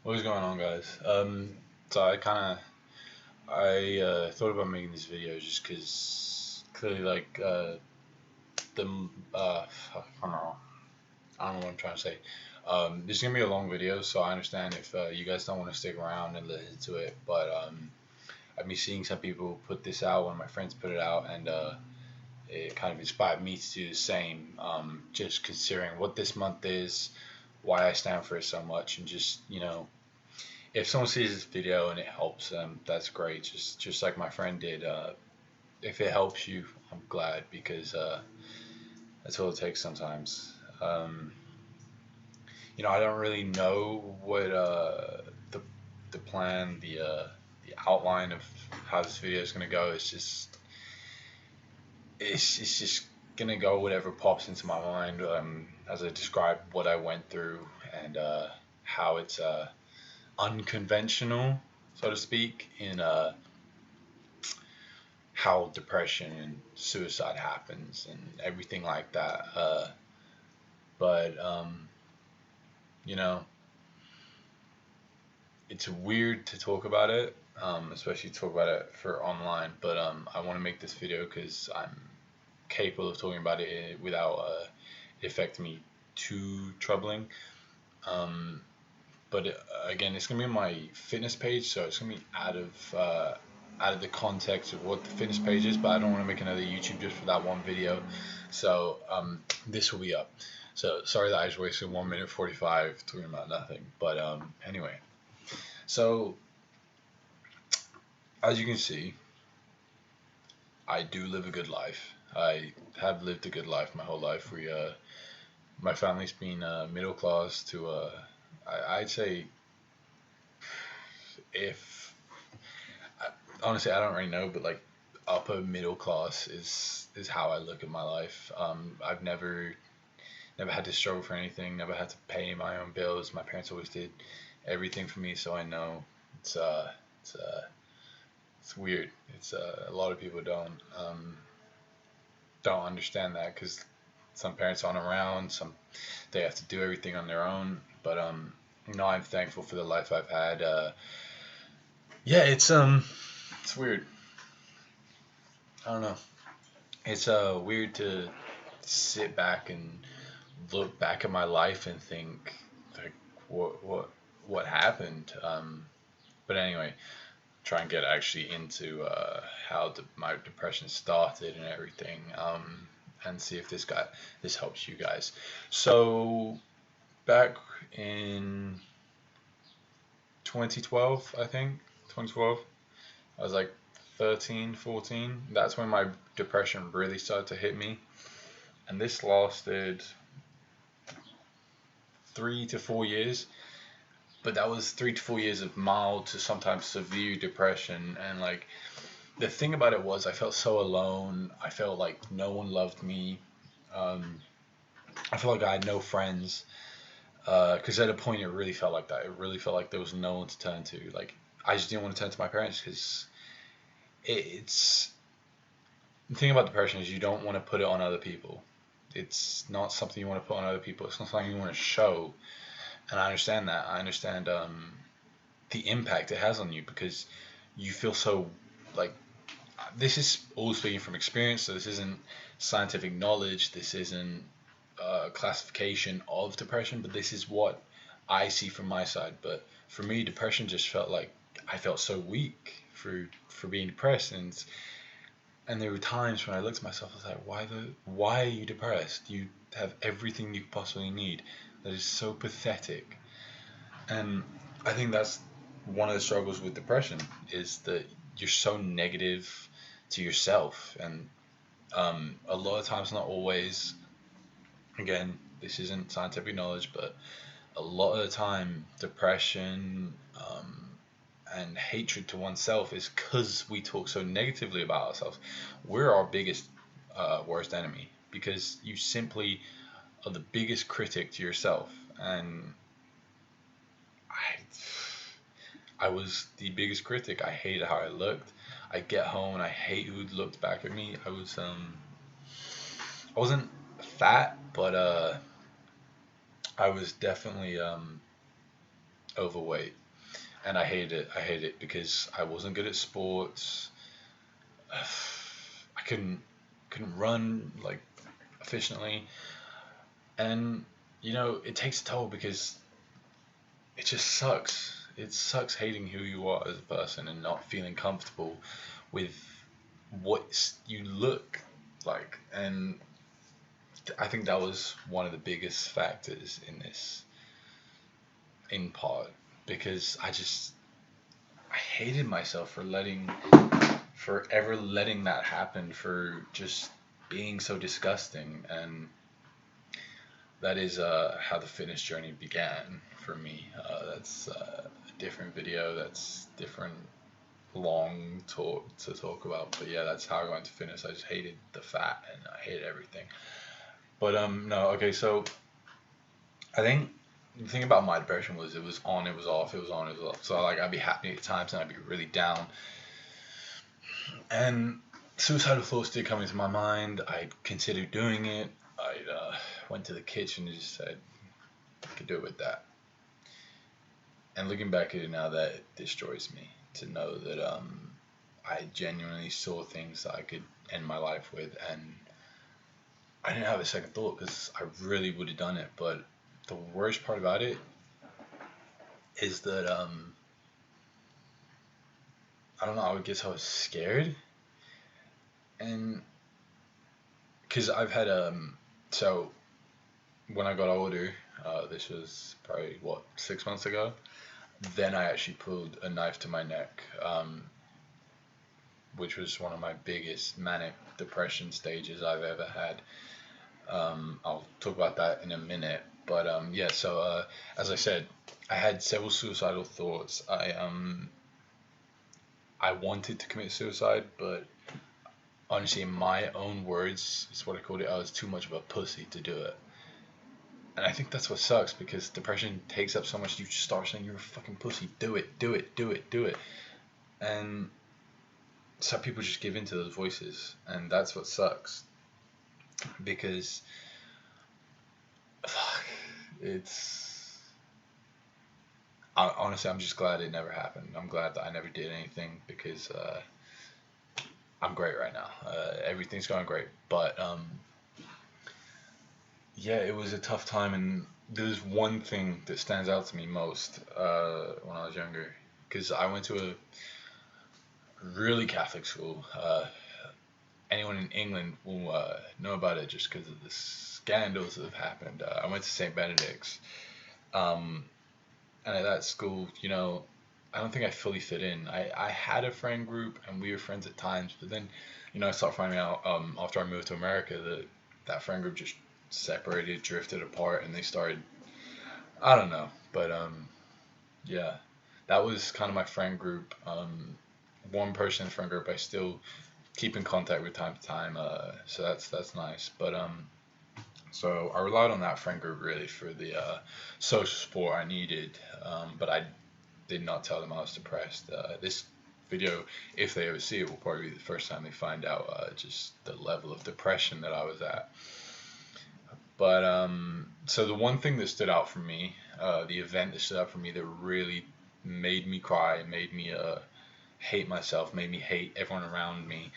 What's going on, guys? So I thought about making this video just because clearly, the I don't know, what I'm trying to say. This is gonna be a long video, so I understand if you guys don't want to stick around and listen to it. But I've been seeing some people put this out. One of my friends put it out, and it kind of inspired me to do the same. Just considering what this month is, why I stand for it so much, and just if someone sees this video and it helps them, that's great. Just like my friend did. If it helps you, I'm glad because that's all it takes sometimes. Um, I don't really know what the the plan, the outline of how this video is gonna go. It's just gonna go whatever pops into my mind as I describe what I went through and how it's unconventional, so to speak, in how depression and suicide happens and everything like that. But you know, it's weird to talk about it, especially talk about it for online. But I want to make this video because I'm capable of talking about it without it affecting me too troubling. Um, but again, it's gonna be on my fitness page, so it's gonna be out of the context of what the fitness page is. But I don't want to make another YouTube just for that one video, so this will be up. So sorry that I just wasted 1 minute 45 talking about nothing. But anyway, so as you can see, I do live a good life. I have lived a good life my whole life. My family's been middle class to I'd say if honestly, I don't really know, but like upper middle class is how I look at my life. I've never had to struggle for anything. Never had to pay my own bills. My parents always did everything for me, so I know it's it's it's weird. It's a lot of people don't understand that because some parents aren't around. Some they have to do everything on their own. But I'm thankful for the life I've had. Yeah, it's weird. I don't know. It's weird to sit back and look back at my life and think like what happened. But anyway, try and get actually into how my depression started and everything. And see if this helps you guys. So back in 2012, I think 2012, I was like 13, 14. That's when my depression really started to hit me, and this lasted 3 to 4 years. But that was 3 to 4 years of mild to sometimes severe depression. And like the thing about it was, I felt so alone. I felt like no one loved me. Um, I felt like I had no friends. Because at a point, it really felt like that. It really felt like there was no one to turn to. Like I just didn't want to turn to my parents because it's the thing about depression is you don't want to put it on other people. It's not something you want to put on other people. It's not something you want to show. And I understand that. I understand the impact it has on you because you feel so like this is all speaking from experience. So this isn't scientific knowledge. This isn't classification of depression, but this is what I see from my side. But for me, depression just felt like I felt so weak for being depressed, and there were times when I looked at myself, I was like, why are you depressed? You have everything you possibly need. That is so pathetic. And I think that's one of the struggles with depression is that you're so negative to yourself, and a lot of times, not always. Again, this isn't scientific knowledge, but a lot of the time, depression and hatred to oneself is because we talk so negatively about ourselves. We're our biggest, worst enemy because you simply are the biggest critic to yourself. And I was the biggest critic. I hated how I looked. I get home and I hate who looked back at me. I wasn't fat, but I was definitely overweight, and I hated it. I hated it because I wasn't good at sports. I couldn't run like efficiently, and it takes a toll because it just sucks. It sucks hating who you are as a person and not feeling comfortable with what you look like. And I think that was one of the biggest factors in this, in part, because I hated myself for ever letting that happen, for just being so disgusting. And that is how the fitness journey began for me. That's a different video. That's different, long talk to talk about. But yeah, that's how I got into fitness. I just hated the fat and I hated everything. But no, okay. So I think the thing about my depression was it was on, it was off, it was on, it was off. So like I'd be happy at times and I'd be really down. And suicidal thoughts did come into my mind. I considered doing it. I went to the kitchen and just said, I could do it with that. And looking back at it now, that destroys me to know that I genuinely saw things that I could end my life with, and I didn't have a second thought because I really would have done it. But the worst part about it is that I don't know. I would guess I was scared, and because I've had so when I got older, this was probably what 6 months ago. Then I actually pulled a knife to my neck, which was one of my biggest manic depression stages I've ever had. I'll talk about that in a minute. But yeah, so as I said, I had several suicidal thoughts. I wanted to commit suicide, but honestly, in my own words, it's what I called it. I was too much of a pussy to do it. And I think that's what sucks because depression takes up so much. You just start saying you're a fucking pussy. Do it, do it, do it, do it. And some people just give in to those voices, and that's what sucks. Because fuck, honestly, I'm just glad it never happened. I'm glad that I never did anything because I'm great right now. Everything's going great, but yeah, it was a tough time, and there's one thing that stands out to me most when I was younger, because I went to a really Catholic school. Anyone in England will know about it just because of the scandals that have happened. I went to St. Benedict's, and at that school, I don't think I fully fit in. I had a friend group, and we were friends at times, but then, I started finding out after I moved to America that that friend group just separated, drifted apart, and they started. I don't know, but yeah, that was kind of my friend group. One person in the friend group I still keep in contact with time to time. So that's nice. But so I relied on that friend group really for the social support I needed. But I did not tell them I was depressed. This video, if they ever see it, will probably be the first time they find out just the level of depression that I was at. But so the one thing that stood out for me, the event that stood out for me that really made me cry, made me hate myself, made me hate everyone around me,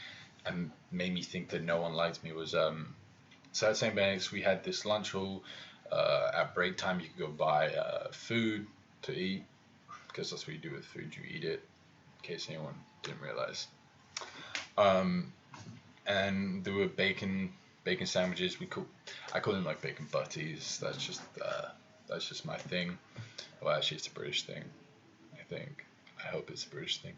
and made me think that no one liked me was so at St. Benedict's we had this lunch hall. At break time you could go buy food to eat, because that's what you do with food, you eat it, in case anyone didn't realize. And there were bacon sandwiches. I call them like bacon butties. That's just my thing. Well, actually, it's a British thing, I think. I hope it's a British thing.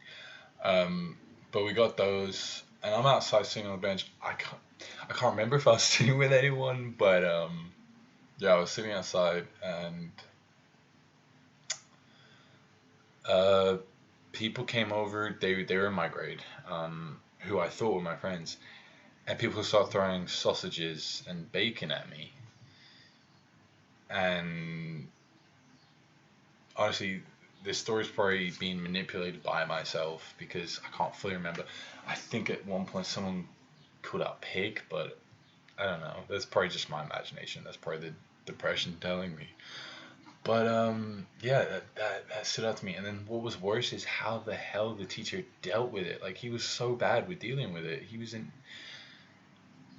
But we got those, and I'm outside sitting on the bench. I can't remember if I was sitting with anyone, but yeah, I was sitting outside, and people came over. They were in my grade, who I thought were my friends, and people started throwing sausages and bacon at me. And honestly, this story's probably being manipulated by myself because I can't fully remember. I think at one point someone called out pig, but I don't know. That's probably just my imagination. That's probably the depression telling me. But yeah, that stood out to me. And then what was worse is how the hell the teacher dealt with it. Like he was so bad with dealing with it. He was in.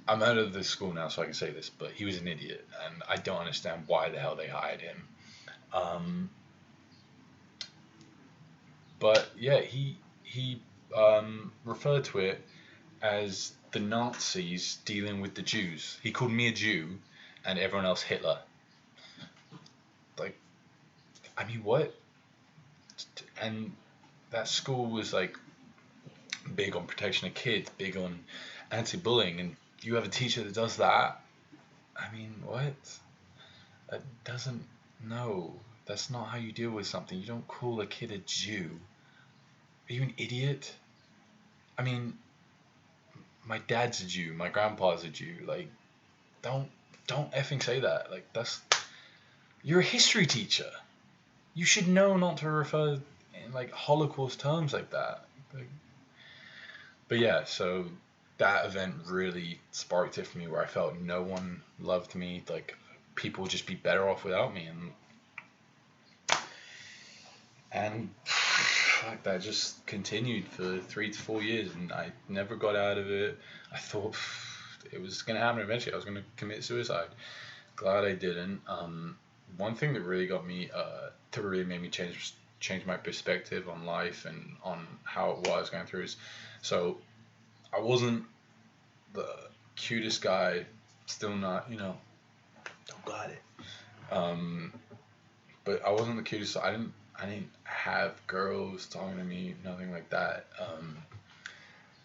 I'm out of the school now, so I can say this, but he was an idiot, and I don't understand why the hell they hired him. Um, but yeah, he referred to it as the Nazis dealing with the Jews. He called me a Jew, and everyone else Hitler. Like, I mean, what? And that school was like big on protection of kids, big on anti-bullying, and you have a teacher that does that. I mean, what? That doesn't. No, that's not how you deal with something. You don't call a kid a Jew. Are you an idiot? I mean, my dad's a Jew, my grandpa's a Jew. Like, don't don't effing say that. Like, that's you're a history teacher. You should know not to refer in like Holocaust terms like that. Like, but yeah, so that event really sparked it for me, where I felt no one loved me. Like, people would just be better off without me, and like that just continued for 3 to 4 years, and I never got out of it. I thought it was gonna happen eventually. I was gonna commit suicide. Glad I didn't. One thing that really got me, that really made me change my perspective on life and on how what I was going through is, so I wasn't the cutest guy, still not, don't got it. Um, but I wasn't the cutest. So I didn't have girls talking to me, nothing like that.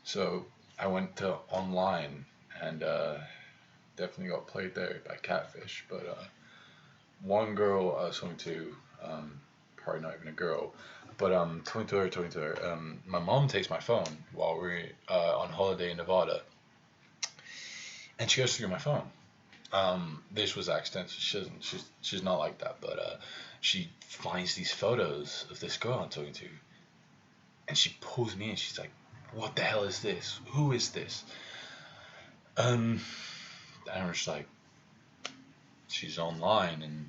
So I went to online and definitely got played there by catfish. But one girl I was talking to, probably not even a girl, but talking to her. My mom takes my phone while we're on holiday in Nevada, and she goes through my phone. This was accidental. She doesn't. She's not like that, but she finds these photos of this girl I'm talking to, and she pulls me in. She's like, "What the hell is this? Who is this?" Um, and I'm just like, she's online, and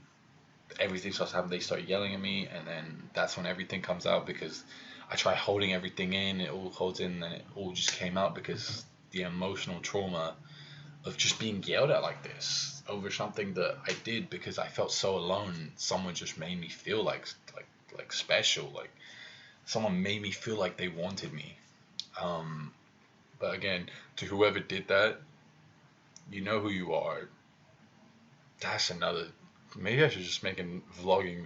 everything starts happening. They start yelling at me, and then that's when everything comes out because I try holding everything in. It all holds in, and it all just came out because the emotional trauma of just being yelled at like this over something that I did because I felt so alone. Someone just made me feel like special. Like someone made me feel like they wanted me. Um, but again, to whoever did that, you know who you are. That's another. Maybe I should just make a vlogging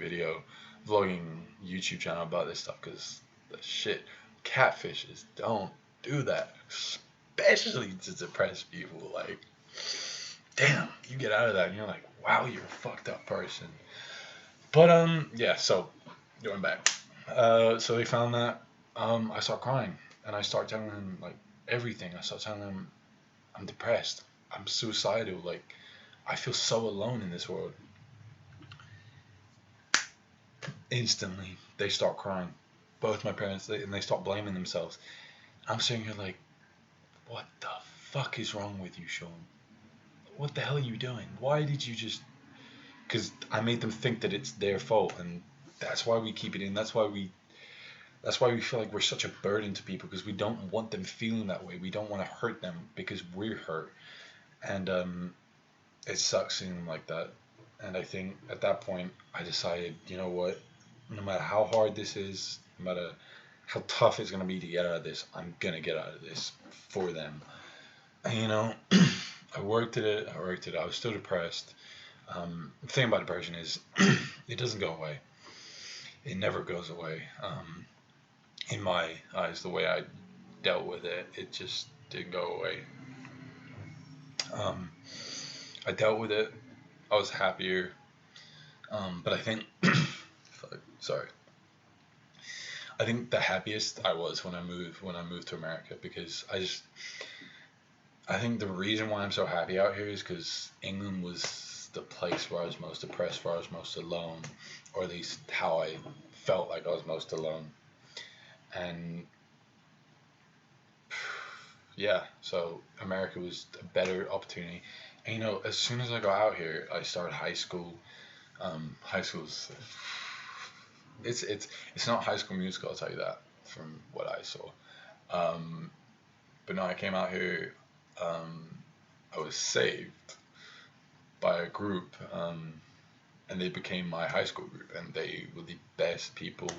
YouTube channel about this stuff because the shit, catfishes don't do that, especially to depressed people. Like, damn, you get out of that and you're like, wow, you're a fucked up person. But yeah. So going back, so they found that. I start crying and I start telling him like everything. I start telling him I'm depressed. I'm suicidal. Like I feel so alone in this world. Instantly, they start crying. Both my parents, and they start blaming themselves. I'm sitting here like, what the fuck is wrong with you, Sean? What the hell are you doing? Why did you just? Because I made them think that it's their fault, and that's why we keep it in. That's why we feel like we're such a burden to people because we don't want them feeling that way. We don't want to hurt them because we're hurt, and it sucks seeing them like that. And I think at that point, I decided, you know what? No matter how hard this is, no matter how tough it's gonna be to get out of this, I'm gonna get out of this for them. And I worked at it. I worked at it. I was still depressed. The thing about depression is, it doesn't go away. It never goes away. In my eyes, the way I dealt with it, it just didn't go away. Um, I dealt with it. I was happier. But I think, sorry, I think the happiest I was when I moved to America because I think the reason why I'm so happy out here is because England was the place where I was most depressed, where I was most alone, or at least how I felt like I was most alone. And yeah, so America was a better opportunity. And as soon as I got out here, I started high school. High school's it's not High School Musical. I'll tell you that from what I saw. Um, but no, I came out here. Um, I was saved by a group, and they became my high school group, and they were the best people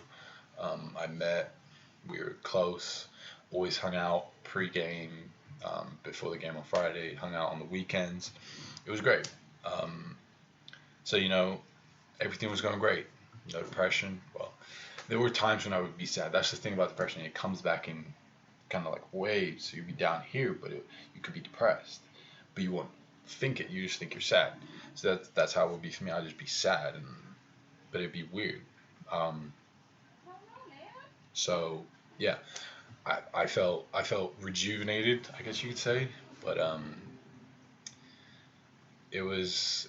I met. We were close. Always hung out pre-game, before the game on Friday. Hung out on the weekends. It was great. Um, so everything was going great. No depression. Well, there were times when I would be sad. That's the thing about depression. It comes back in kind of like waves. So you'd be down here, but you could be depressed, but you won't think it. You just think you're sad. So that's how it would be for me. I'd just be sad, but it'd be weird. Um, so yeah, I felt rejuvenated, I guess you could say. But it was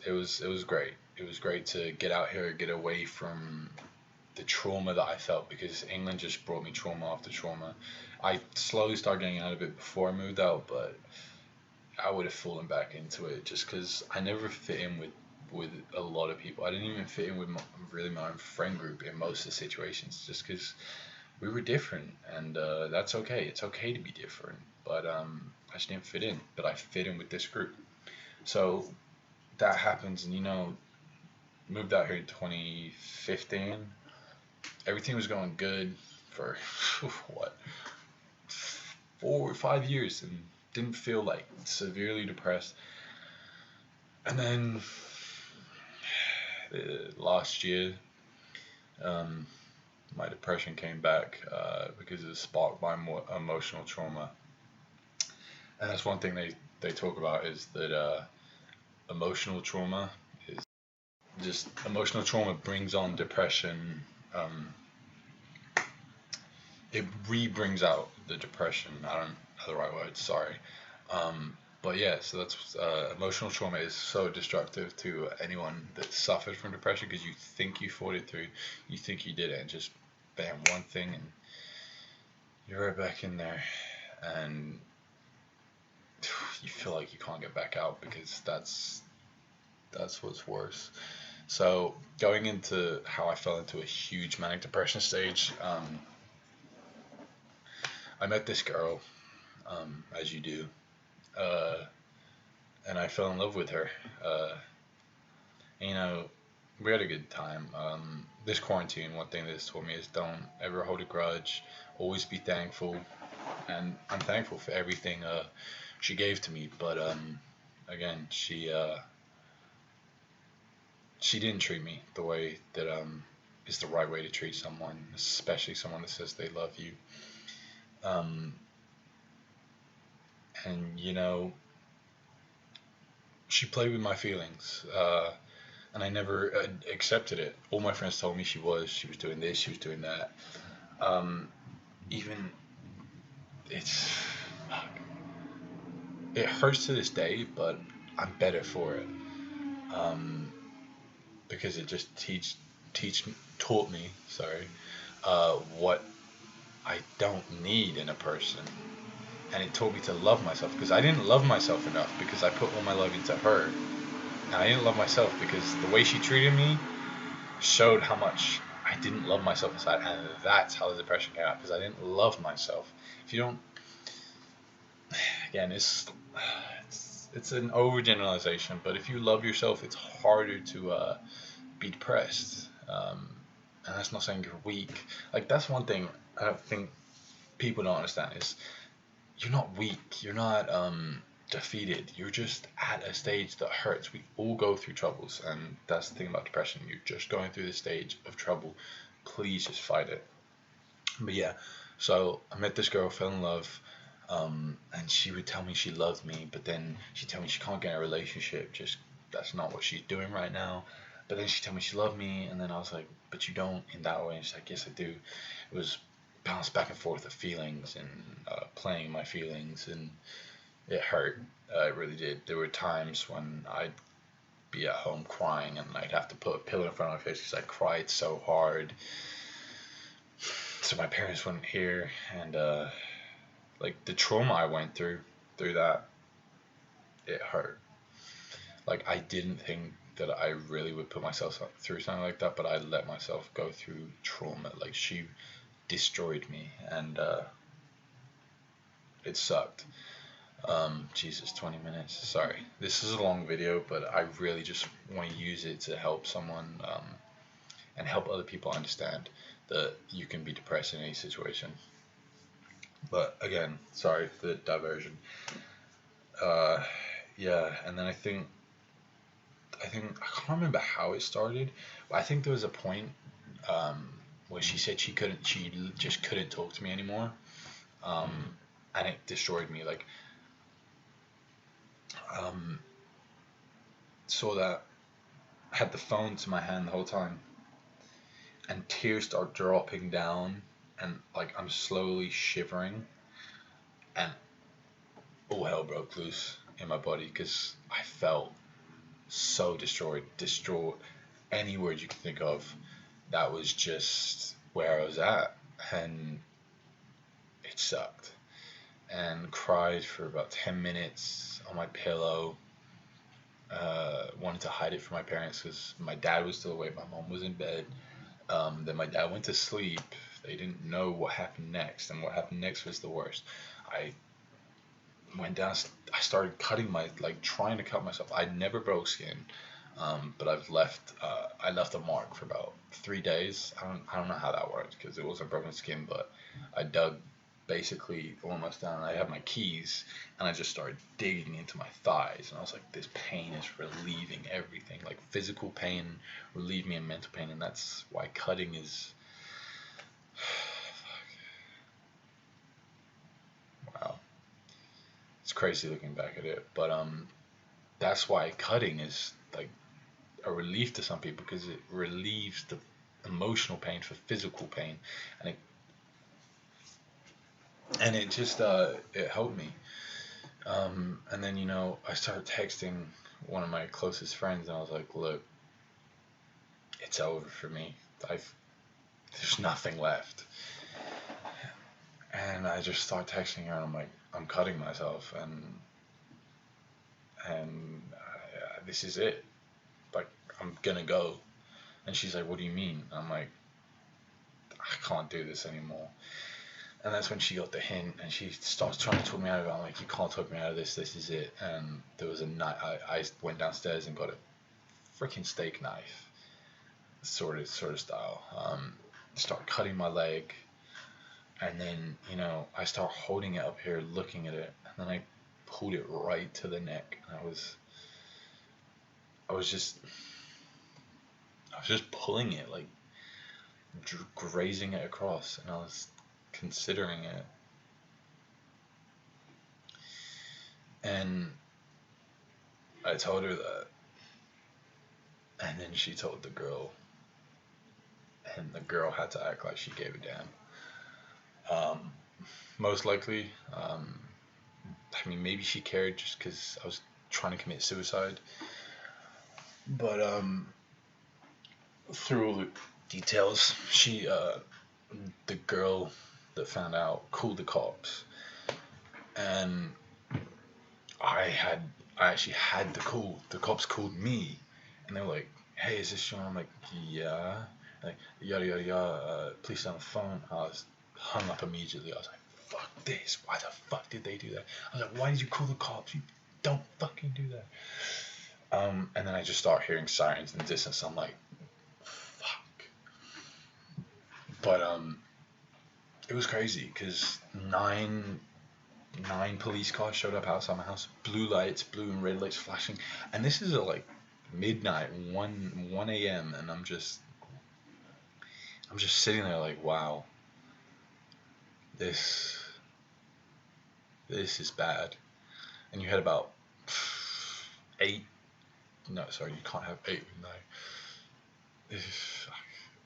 great. It was great to get out here, get away from the trauma that I felt, because England just brought me trauma after trauma. I slowly started getting out of it before I moved out, but I would have fallen back into it just because I never fit in with a lot of people. I didn't even fit in with really my own friend group in most of the situations, just because we were different, and that's okay. It's okay to be different, but I just didn't fit in. But I fit in with this group, so that happens, and moved out here in 2015. Everything was going good for what, 4 or 5 years, and didn't feel like severely depressed. And then last year, um, my depression came back because it was sparked by more emotional trauma. And that's one thing they talk about, is that emotional trauma is just emotional trauma brings on depression. Um, it re-brings out the depression. I don't know the right word. Sorry. But yeah, so that's emotional trauma is so destructive to anyone that suffered from depression, because you think you fought it through, you think you did it, and just bam, one thing, and you're right back in there, and you feel like you can't get back out, because that's what's worse. So going into how I fell into a huge manic depression stage, I met this girl, as you do, uh, and I fell in love with her. Uh, you know, we had a good time. This quarantine, one thing that it's taught me is don't ever hold a grudge. Always be thankful, and I'm thankful for everything she gave to me. But again, she didn't treat me the way that is the right way to treat someone, especially someone that says they love you. Um, and she played with my feelings. And I never accepted it. All my friends told me she was doing this, she was doing that. Um, even it's it hurts to this day, but I'm better for it, um, because it just teach taught me, sorry, what I don't need in a person, and it taught me to love myself, because I didn't love myself enough, because I put all my love into her, and I didn't love myself because the way she treated me showed how much I didn't love myself inside, and that's how the depression came out, because I didn't love myself. If you don't, again, it's an overgeneralization, but if you love yourself, it's harder to be depressed. And that's not saying you're weak. Like, that's one thing I don't think people don't understand is you're not weak. You're not defeated. You're just at a stage that hurts. We all go through troubles, and that's the thing about depression. You're just going through the stage of trouble. Please just fight it. But yeah, so I met this girl, fell in love, and she would tell me she loved me, but then she'd tell me she can't get in a relationship. Just that's not what she's doing right now. But then she'd tell me she loved me, and then I was like, but you don't in that way. And she's like, yes, I do. It was bounced back and forth of feelings, and playing my feelings, and it hurt. It really did. There were times when I'd be at home crying, and I'd have to put a pillow in front of my face because I cried so hard. So my parents wouldn't hear, and like the trauma I went through that, it hurt. Like I didn't think. that I really would put myself through something like that, but I let myself go through trauma. Like, she destroyed me, and it sucked. Jesus, 20 minutes. Sorry. This is a long video, but I really just want to use it to help someone, and help other people understand that you can be depressed in any situation. But again, sorry for the diversion. Uh, yeah, and then I can't remember how it started, but I think there was a point, um, where she said she just couldn't talk to me anymore, um, and it destroyed me. Like, um, so that I had the phone to my hand the whole time, and tears start dropping down, and like I'm slowly shivering, and all hell broke loose in my body because I felt so destroyed, distraught, any word you could think of. That was just where I was at, and it sucked. And cried for about 10 minutes on my pillow. Wanted to hide it from my parents because my dad was still awake, my mom was in bed. Then my dad went to sleep. They didn't know what happened next, and what happened next was the worst. I went down. I started cutting like trying to cut myself. I never broke skin, but I left a mark for about 3 days. I don't know how that worked because it wasn't broken skin, but I dug basically almost down. I had my keys, and I just started digging into my thighs, and I was like, this pain is relieving everything. Like, physical pain relieved me, and mental pain, and that's why cutting is. Wow, it's crazy looking back at it, but that's why cutting is like a relief to some people, because it relieves the emotional pain for physical pain, and it just it helped me. And then I started texting one of my closest friends, and I was like, look, it's over for me. I've There's nothing left. And I just start texting her, and I'm like, I'm cutting myself, and this is it. Like, I'm gonna go. And she's like, what do you mean? I'm like, I can't do this anymore. And that's when she got the hint, and she starts trying to talk me out of it. I'm like, you can't talk me out of this. This is it. And there was a knife. I went downstairs and got a freaking steak knife, sort of style. Start cutting my leg, and then I start holding it up here, looking at it, and then I pulled it right to the neck. And I was just pulling it, like grazing it across, and I was considering it. And I told her that, and then she told the girl, and the girl had to act like she gave a damn. Most likely, I mean, maybe she cared just because I was trying to commit suicide. But through all the details, the girl that found out called the cops, and I actually had the call. The cops called me, and they were like, "Hey, is this Sean?" I'm like, "Yeah." Like, yada yada yada. Police on the phone. I was hung up immediately. I was like, "Fuck this! Why the fuck did they do that?" I was like, "Why did you call the cops? You don't fucking do that." And then I just start hearing sirens in the distance. I'm like, "Fuck!" But it was crazy because nine police cars showed up outside my house. Blue lights, blue and red lights flashing, and this is at like midnight, 1 a.m. and I'm just sitting there like, wow, this is bad. And you had about 8. No, sorry, you can't have 8 with 9.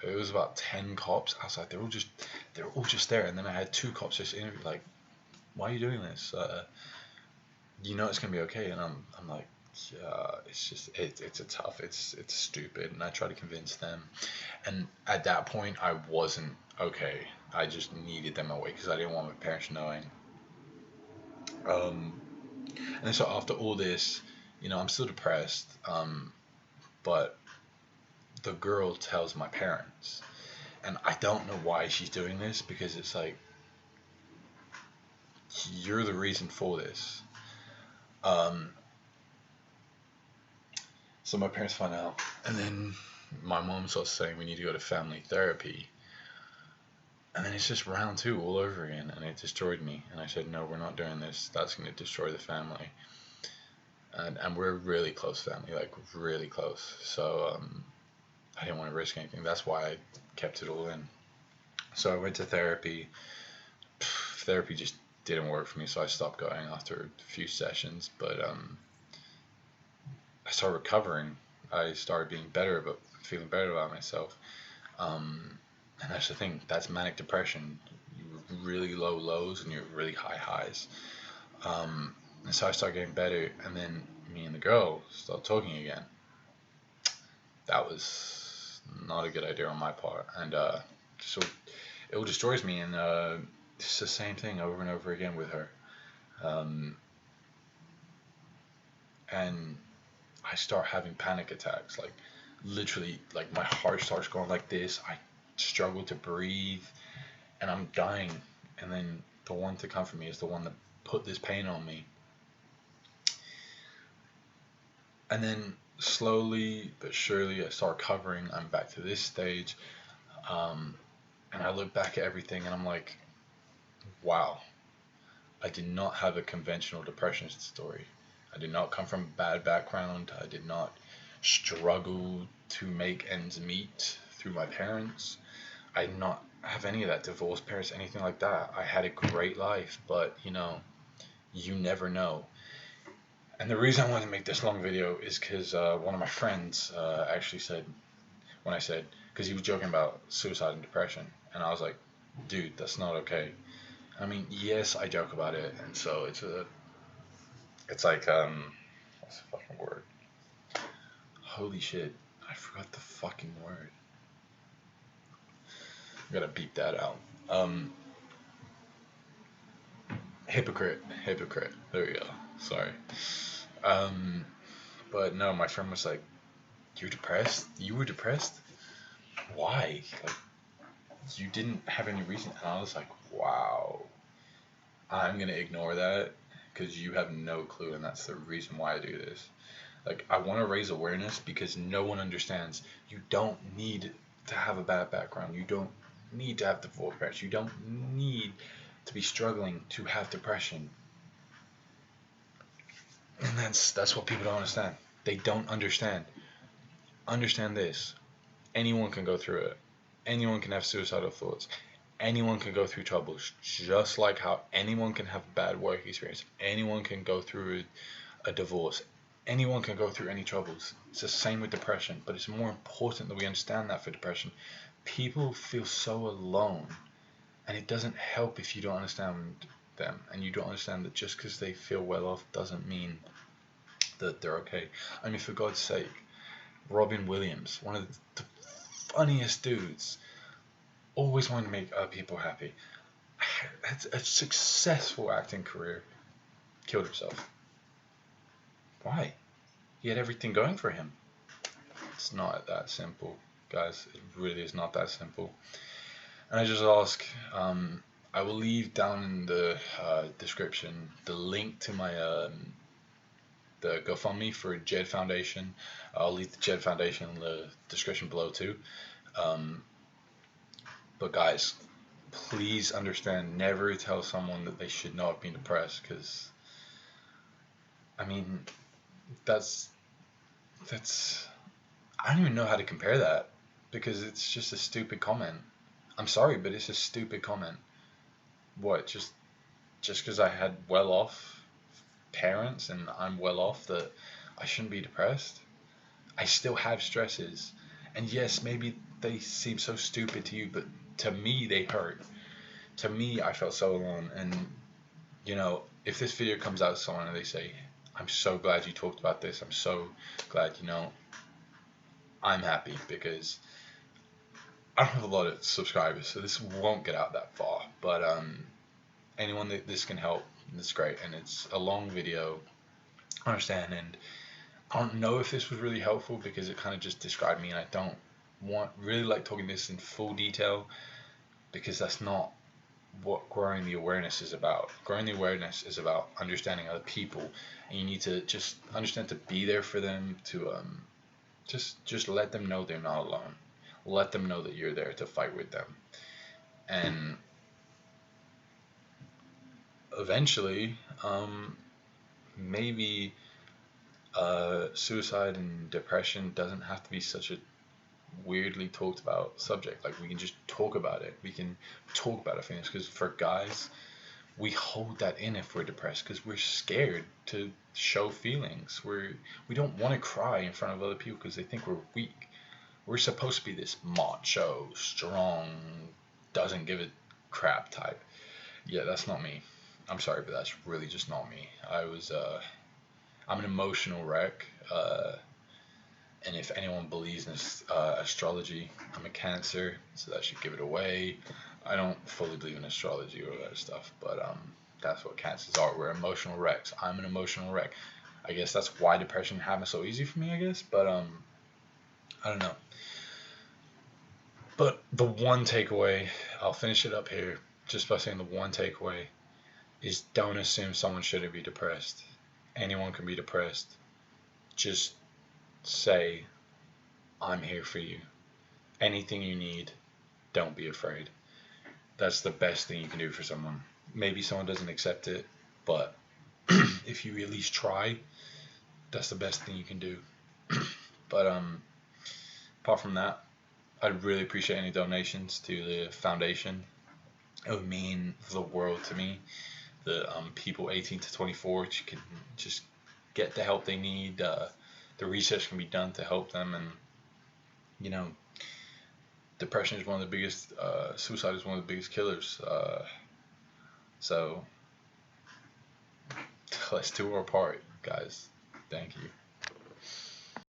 It was about 10 cops outside. They're all just there, and then I had 2 cops just interviewed, like, why are you doing this? It's gonna be okay. And I'm like, yeah, it's stupid. And I try to convince them, and at that point I wasn't okay. I just needed them away because I didn't want my parents knowing. And so after all this, I'm still depressed. but the girl tells my parents, and I don't know why she's doing this, because it's like, you're the reason for this. Um, so my parents find out, and then my mom starts saying we need to go to family therapy. And then it's just round two all over again, and it destroyed me. And I said, no, we're not doing this. That's going to destroy the family. And we're a really close family, like really close. So I didn't want to risk anything. That's why I kept it all in. So I went to therapy. Therapy just didn't work for me, so I stopped going after a few sessions. But I started recovering. I started being better, about feeling better about myself. And that's the thing. That's manic depression. You really low lows and you're really high highs. And so I started getting better, and then me and the girl started talking again. That was not a good idea on my part, and so it all destroys me. And it's the same thing over and over again with her. Um, and I start having panic attacks, like literally, like my heart starts going like this. I struggle to breathe, and I'm dying. And then the one to comfort me is the one that put this pain on me. And then slowly but surely I start recovering. I'm back to this stage. Um, and I look back at everything and I'm like, wow, I did not have a conventional depression story. I did not come from a bad background. I did not struggle to make ends meet through my parents. I did not have any of that, divorced parents, anything like that. I had a great life, but you never know. And the reason I wanted to make this long video is because one of my friends actually said, when I said, because he was joking about suicide and depression, and I was like, dude, that's not okay. I mean, yes, I joke about it, and so it's like, what's the fucking word? Holy shit, I forgot the fucking word. I gotta beep that out. Hypocrite. There we go. Sorry. Um, but no, my friend was like, "You're depressed? You were depressed? Why? Like, you didn't have any reason." And I was like, "Wow, I'm gonna ignore that because you have no clue, and that's the reason why I do this. Like, I want to raise awareness because no one understands. You don't need to have a bad background. You don't need to have divorce parents. You don't need to be struggling to have depression. And that's what people don't understand. They don't understand. Understand this. Anyone can go through it. Anyone can have suicidal thoughts. Anyone can go through troubles, just like how anyone can have a bad work experience. Anyone can go through a divorce. Anyone can go through any troubles. It's the same with depression, but it's more important that we understand that for depression. People feel so alone, and it doesn't help if you don't understand them, and you don't understand that just because they feel well off doesn't mean that they're okay. I mean, for God's sake, Robin Williams, one of the funniest dudes, always wanted to make other people happy. Had a successful acting career, killed himself. Why? He had everything going for him. It's not that simple, guys. It really is not that simple. And I just ask, I will leave down in the description the link to my the GoFundMe for Jed Foundation. I'll leave the Jed Foundation in the description below too. But guys, please understand, never tell someone that they should not have been depressed, because I mean, that's I don't even know how to compare that, because it's just a stupid comment. I'm sorry, but it's a stupid comment. What, just because I had well off parents and I'm well off, that I shouldn't be depressed? I still have stresses, and yes, maybe they seem so stupid to you, but to me they hurt. To me, I felt so alone. And if this video comes out to someone and they say, "I'm so glad you talked about this. I'm so glad," I'm happy, because I don't have a lot of subscribers, so this won't get out that far. But anyone that this can help, it's great. And it's a long video, I understand, and I don't know if this was really helpful because it kind of just described me, and I don't want really like talking this in full detail because that's not what growing the awareness is about. Growing the awareness is about understanding other people, and you need to just understand to be there for them, to just let them know they're not alone. Let them know that you're there to fight with them, and eventually, maybe suicide and depression doesn't have to be such a weirdly talked about subject. Like we can just talk about it. We can talk about our feelings because for guys, we hold that in if we're depressed because we're scared to show feelings. We don't want to cry in front of other people because they think we're weak. We're supposed to be this macho, strong, doesn't give a crap type. Yeah, that's not me. I'm sorry, but that's really just not me. I'm an emotional wreck. And if anyone believes in astrology, I'm a Cancer, so that should give it away. I don't fully believe in astrology or that stuff, but that's what Cancers are. We're emotional wrecks. I'm an emotional wreck. I guess that's why depression happens so easy for me. I guess, but I don't know. But the one takeaway, I'll finish it up here just by saying the one takeaway is don't assume someone shouldn't be depressed. Anyone can be depressed. Just say, I'm here for you. Anything you need, don't be afraid. That's the best thing you can do for someone. Maybe someone doesn't accept it, but if you at least try, that's the best thing you can do. But apart from that, I'd really appreciate any donations to the foundation. It would mean the world to me. The people 18 to 24 can just get the help they need. The research can be done to help them, and you know, depression is one of the biggest. Suicide is one of the biggest killers. So let's do our part, guys. Thank you.